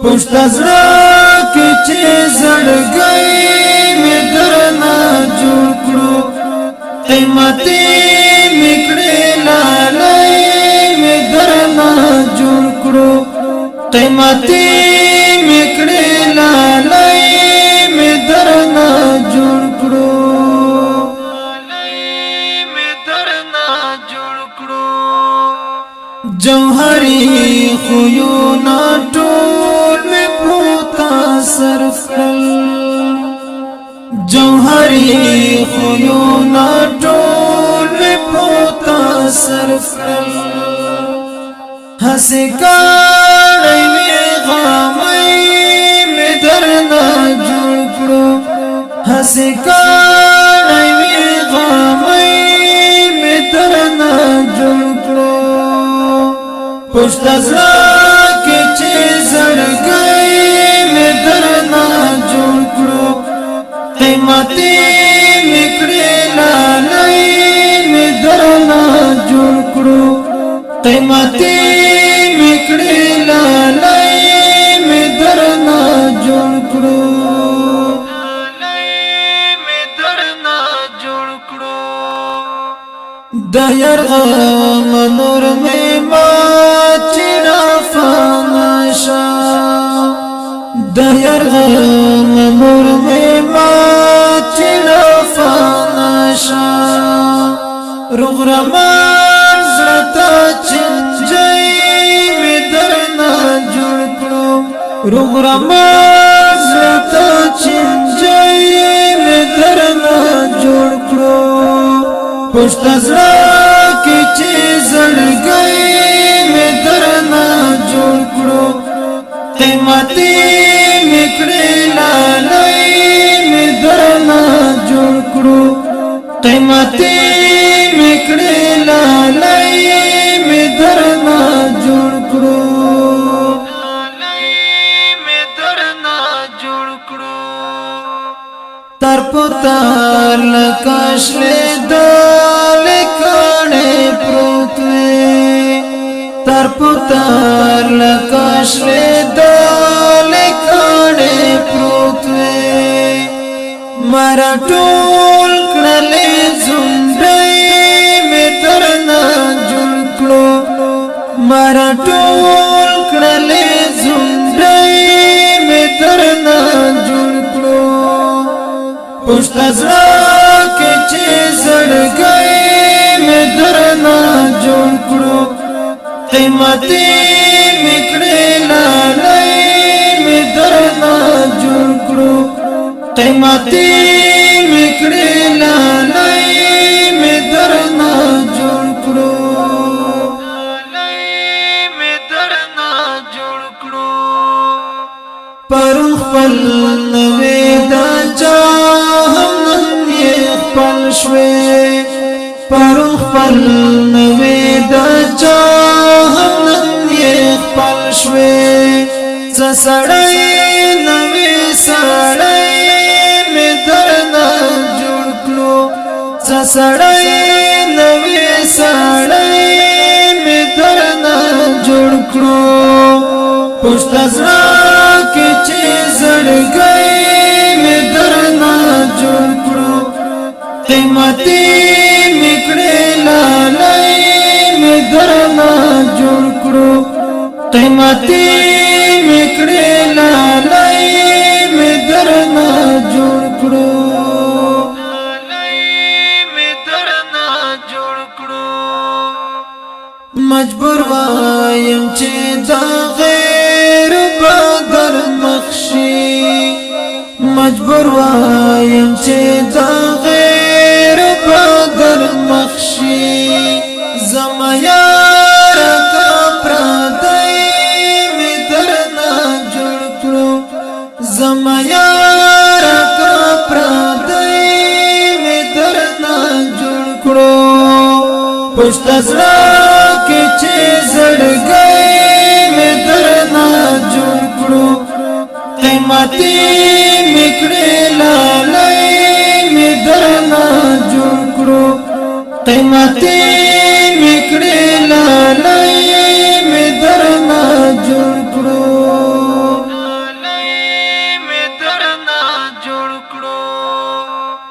پشت زړه کې چې زړګی مې درنه جوړ کړو قیمتي مې کړې لالۍ مې درنه جوړ کړو قیمتي مې کړې لالۍ مې درنه جوړ کړو جوهری خویونا ټول می پروتا صرف کړل جوهری خویونا ټول می پروتا صرف کړل هسې کړی می غمای می درنه جوړ کړو هسې کړی می غمای می درنه جوړ کړو پشت زړه کې چې زړګی مې درنه جوړ کړو قیمتي مې کړې لالۍ مې درنه جوړ کړو قیمتي مې کړې لالۍ مې درنه جوړ کړو د یرغم نور مې د یرغم نور مې ما چې فنا شا روغ رمان زړه ته چنجۍ مې درنه جوړ کړو روغ رمان زړه ته چنجۍ مې درنه جوړ کړو پشت زړه کې چې زړګی مې درنه جوړ کړو قیمتي مې کړې لالۍ مې درنه جوړ کړو قیمتي مې کړې لالۍ مې درنه جوړ کړو تر پتار لکشلې دل کړې پروت وې تر پتار لکشلې دل کړې پروت وې مر ټول کړلې زنډۍ مې درنه جوړ کړو مر ټول کړلې زنډۍ مې درنه جوړ کړو پشت زړه کې چې زړګی مې درنه جوړ کړو قیمتي مې کړې لالۍ مې درنه جوړ کړو قیمتي مې کړې لالۍ مې درنه جوړ کړو پر خپل نوې د چا هم یې خپل شوې پر خپل نوې د چا خپل شوې څه سړی نوې سړی مې درنه جوړ کړو څه سړی نوې سړی مې درنه جوړ کړو پشت زړه کې چې زړګی مې درنه جوړ کړو قیمتي مې کړې لالۍ مې درنه جوړ کړو قیمتي مې کړې لالۍ مې درنه جوړ کړو مجبور وایم چې دا غیر بدر مخشي مجبور وایم چې دا غیر بدر مخشي زما یار کا پردی مې درنه جوړ کړو زما یار کا پردی مې درنه جوړ کړو پشت زړه کې چې زړګی مې درنه جوړ کړو قیمتي مې کړې لالۍ مې درنه جوړ کړو قیمتي